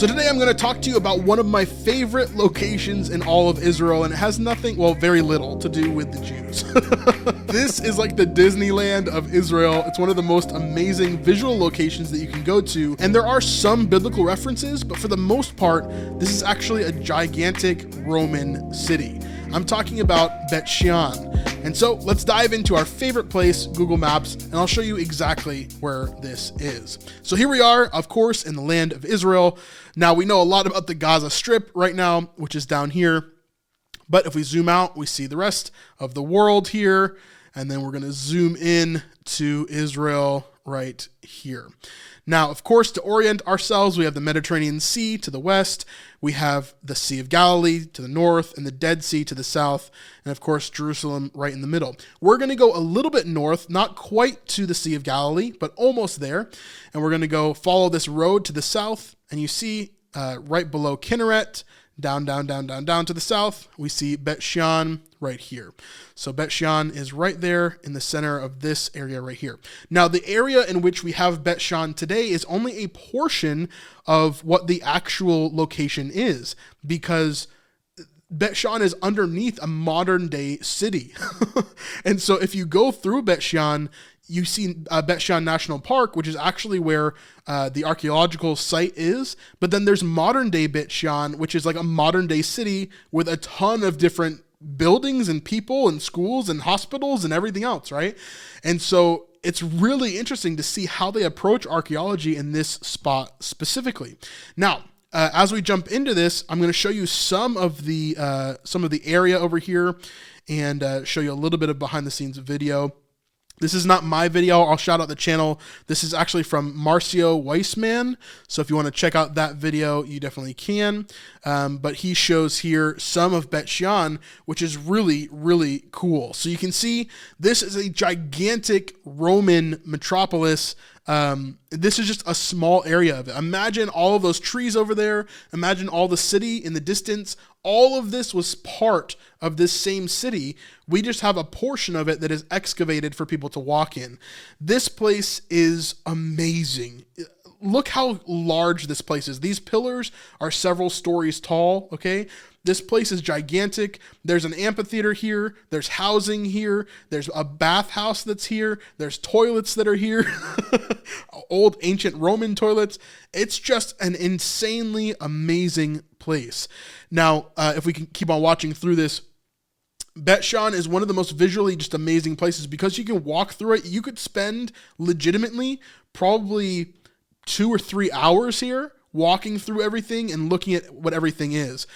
So today I'm going to talk to you about one of my favorite locations in all of Israel, and it has nothing, well, very little to do with the Jews. This is like the Disneyland of Israel. It's one of the most amazing visual locations that you can go to, and there are some biblical references, but for the most part, this is actually a gigantic Roman city. I'm talking about Beit She'an. And so let's dive into our favorite place, Google Maps, and I'll show you exactly where this is. So here we are, of course, in the land of Israel. Now we know a lot about the Gaza Strip right now, which is down here. But if we zoom out, we see the rest of the world here. And then we're going to zoom in to Israel right here. Now, of course, to orient ourselves, we have the Mediterranean Sea to the west, we have the Sea of Galilee to the north, and the Dead Sea to the south, and of course, Jerusalem right in the middle. We're going to go a little bit north, not quite to the Sea of Galilee, but almost there, and we're going to go follow this road to the south, and you see right below Kinneret, down to the south, we see Beit She'an right here. So Beit She'an is right there in the center of this area right here. Now, the area in which we have Beit She'an today is only a portion of what the actual location is, because Beit She'an is underneath a modern day city. And so if you go through Beit She'an, you see Beit She'an National Park, which is actually where the archaeological site is. But then there's modern day Beit She'an, which is like a modern day city with a ton of different buildings and people and schools and hospitals and everything else, right? And so it's really interesting to see how they approach archaeology in this spot specifically. Now, as we jump into this, I'm going to show you some of the area over here and show you a little bit of behind the scenes video. This is not my video. I'll shout out the channel. This is actually from Marcio Weissman. So if you want to check out that video, you definitely can. But he shows here some of Beit She'an, which is really, really cool. So you can see this is a gigantic Roman metropolis. This is just a small area of it. Imagine all of those trees over there. Imagine all the city in the distance. All of this was part of this same city. We just have a portion of it that is excavated for people to walk in. This place is amazing. Look how large this place is. These pillars are several stories tall, okay? This place is gigantic. There's an amphitheater here. There's housing here. There's a bathhouse that's here. There's toilets that are here. Old ancient Roman toilets. It's just an insanely amazing place. Now, if we can keep on watching through this, Beit She'an is one of the most visually just amazing places because you can walk through it. You could spend legitimately probably 2 or 3 hours here walking through everything and looking at what everything is.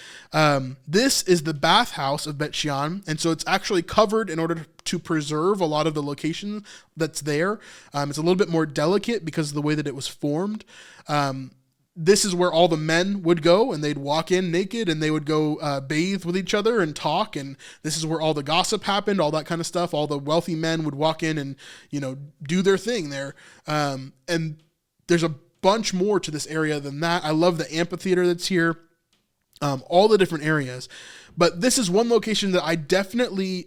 This is the bathhouse of Beit She'an, and so it's actually covered in order to preserve a lot of the location that's there. It's a little bit more delicate because of the way that it was formed. This is where all the men would go, and they'd walk in naked, and they would go bathe with each other and talk, and this is where all the gossip happened, all that kind of stuff. All the wealthy men would walk in and, do their thing there. And there's a bunch more to this area than that. I love the amphitheater that's here, all the different areas. But this is one location that I definitely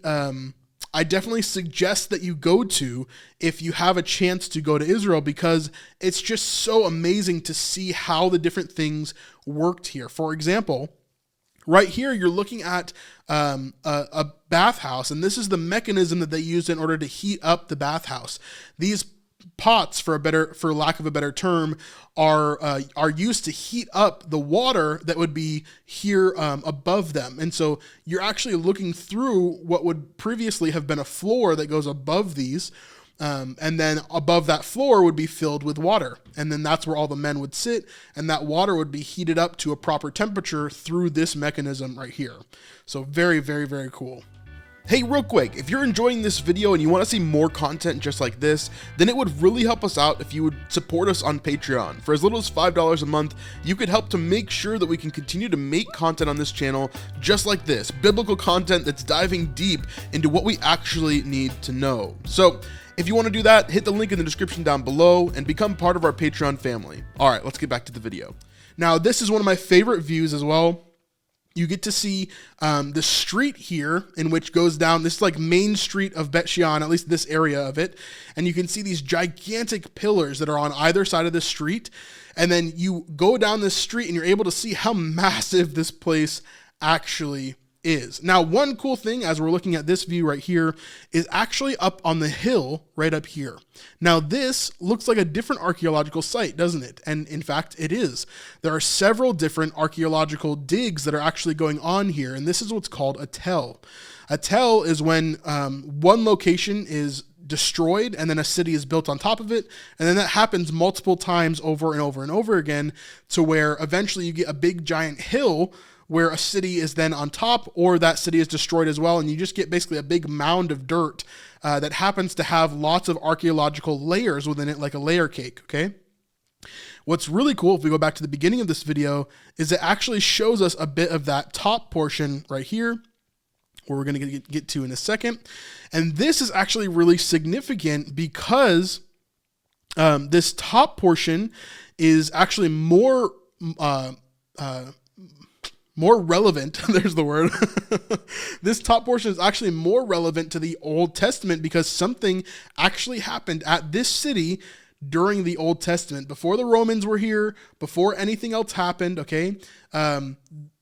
suggest that you go to if you have a chance to go to Israel, because it's just so amazing to see how the different things worked here. For example, right here, you're looking at a bathhouse, and this is the mechanism that they used in order to heat up the bathhouse. These pots, for lack of a better term, are used to heat up the water that would be here above them. And so you're actually looking through what would previously have been a floor that goes above these, and then above that floor would be filled with water. And then that's where all the men would sit, and that water would be heated up to a proper temperature through this mechanism right here. So very, very, very cool. Hey, real quick, if you're enjoying this video and you want to see more content just like this, then it would really help us out if you would support us on Patreon. For as little as $5 a month, you could help to make sure that we can continue to make content on this channel just like this, biblical content that's diving deep into what we actually need to know. So if you want to do that, hit the link in the description down below and become part of our Patreon family. All right, let's get back to the video. Now, this is one of my favorite views as well. You get to see the street here in which goes down this like main street of Beit She'an, at least this area of it. And you can see these gigantic pillars that are on either side of the street. And then you go down this street and you're able to see how massive this place actually is. Now, one cool thing as we're looking at this view right here is actually up on the hill right up here. Now, this looks like a different archaeological site, doesn't it? And in fact, it is. There are several different archaeological digs that are actually going on here, and this is what's called a tell. A tell is when one location is destroyed and then a city is built on top of it, and then that happens multiple times over and over and over again to where eventually you get a big giant hill where a city is then on top, or that city is destroyed as well, and you just get basically a big mound of dirt that happens to have lots of archaeological layers within it, like a layer cake, okay? What's really cool, if we go back to the beginning of this video, is it actually shows us a bit of that top portion right here, where we're going to get to in a second. And this is actually really significant because this top portion is actually more relevant, there's the word. This top portion is actually more relevant to the Old Testament because something actually happened at this city during the Old Testament, before the Romans were here, before anything else happened, okay?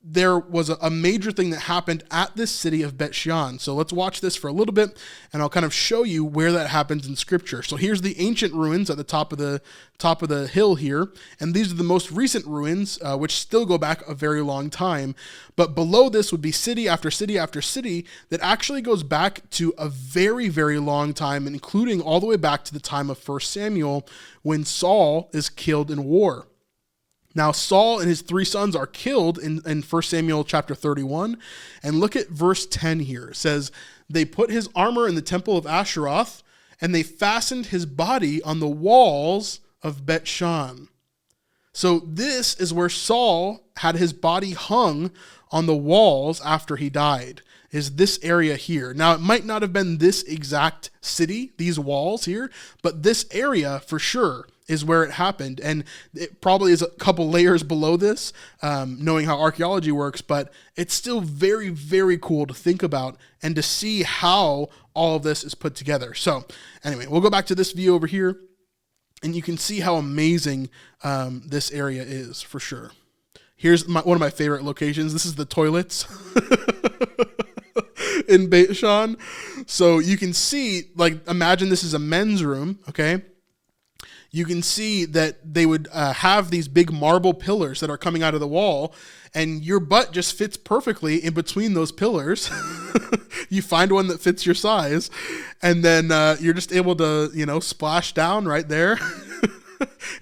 There was a major thing that happened at this city of Beit She'an. So let's watch this for a little bit, and I'll kind of show you where that happens in Scripture. So here's the ancient ruins at the top of the hill here, and these are the most recent ruins, which still go back a very long time. But below this would be city after city after city that actually goes back to a very, very long time, including all the way back to the time of 1 Samuel when Saul is killed in war. Now, Saul and his 3 sons are killed in 1 Samuel chapter 31. And look at verse 10 here. It says, they put his armor in the temple of Asheroth, and they fastened his body on the walls of Beit She'an. So this is where Saul had his body hung on the walls after he died, is this area here. Now, it might not have been this exact city, these walls here, but this area for sure is where it happened. And it probably is a couple layers below this, knowing how archaeology works, but it's still very, very cool to think about and to see how all of this is put together. So anyway, we'll go back to this view over here, and you can see how amazing this area is for sure. Here's one of my favorite locations. This is the toilets in Beit She'an. So you can see, like, imagine this is a men's room, okay? You can see that they would have these big marble pillars that are coming out of the wall, and your butt just fits perfectly in between those pillars. You find one that fits your size, and then you're just able to, splash down right there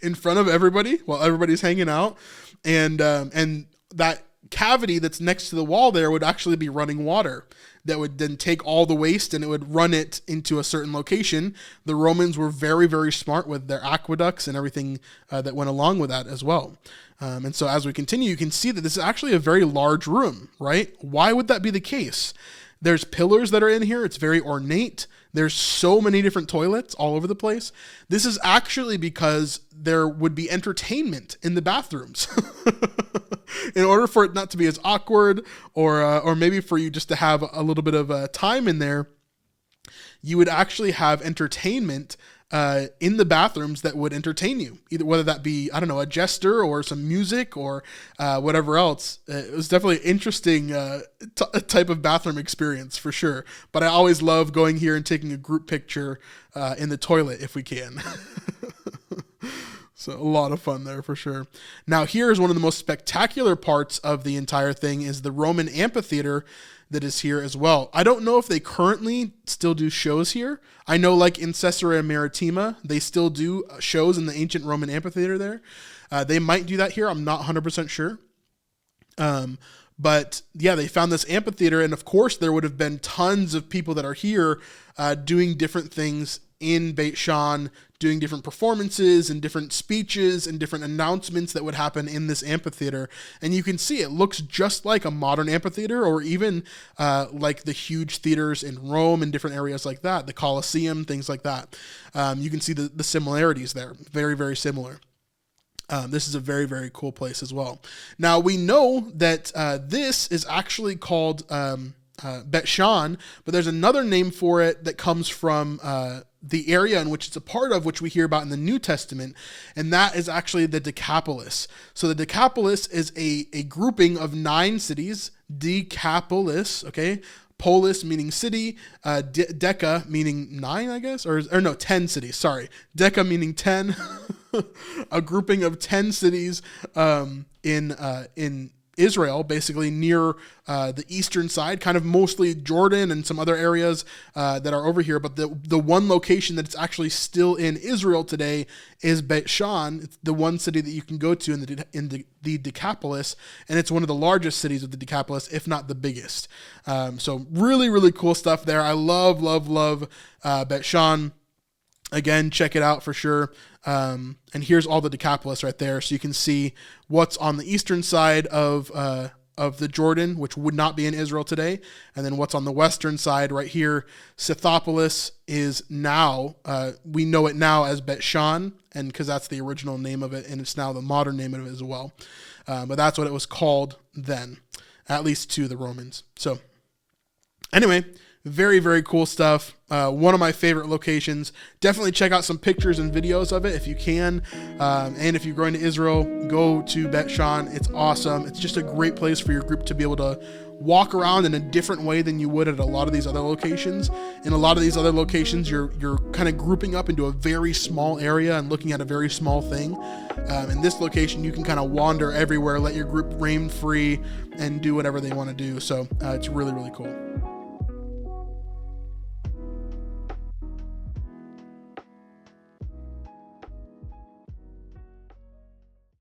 in front of everybody while everybody's hanging out. And that cavity that's next to the wall there would actually be running water that would then take all the waste and it would run it into a certain location. The Romans were very, very smart with their aqueducts and everything that went along with that as well. And so as we continue, you can see that this is actually a very large room, right? Why would that be the case? There's pillars that are in here. It's very ornate. There's so many different toilets all over the place. This is actually because there would be entertainment in the bathrooms. In order for it not to be as awkward, or maybe for you just to have a little bit of time in there, you would actually have entertainment in the bathrooms that would entertain you, either whether that be, I don't know, a jester or some music or whatever else. It was definitely an interesting type of bathroom experience for sure. But I always love going here and taking a group picture in the toilet if we can. So a lot of fun there for sure. Now here is one of the most spectacular parts of the entire thing is the Roman amphitheater that is here as well. I don't know if they currently still do shows here. I know like in Caesarea Maritima, they still do shows in the ancient Roman amphitheater there. They might do that here. I'm not 100% sure. But yeah, they found this amphitheater, and of course there would have been tons of people that are here doing different things in Beit She'an, doing different performances and different speeches and different announcements that would happen in this amphitheater. And you can see it looks just like a modern amphitheater, or even like the huge theaters in Rome and different areas like that, the Colosseum, things like that. You can see the similarities there, very, very similar. This is a very, very cool place as well. Now, we know that this is actually called Beit She'an, but there's another name for it that comes from the area in which it's a part of, which we hear about in the New Testament, and that is actually the Decapolis. So the Decapolis is a grouping of 9 cities, Decapolis, okay? Polis meaning city, Deca meaning 9, I guess, or no, 10 cities, sorry. Deca meaning 10, a grouping of 10 cities in Israel, basically near the eastern side, kind of mostly Jordan and some other areas that are over here. But the one location that's actually still in Israel today is Beit She'an. It's the one city that you can go to in the Decapolis, and it's one of the largest cities of the Decapolis, if not the biggest. So really, really cool stuff there. I love Beit She'an. Again, check it out for sure. And here's all the Decapolis right there. So you can see what's on the eastern side of the Jordan, which would not be in Israel today. And then what's on the western side right here. Scythopolis is now, we know it now as Beit She'an, and because that's the original name of it, and it's now the modern name of it as well. But that's what it was called then, at least to the Romans. So anyway, very, very cool stuff. One of my favorite locations. Definitely check out some pictures and videos of it if you can. And if you're going to Israel, go to Beit She'an. It's awesome. It's just a great place for your group to be able to walk around in a different way than you would at a lot of these other locations. In a lot of these other locations, you're kind of grouping up into a very small area and looking at a very small thing. In this location, you can kind of wander everywhere, let your group roam free, and do whatever they want to do. So it's really, really cool.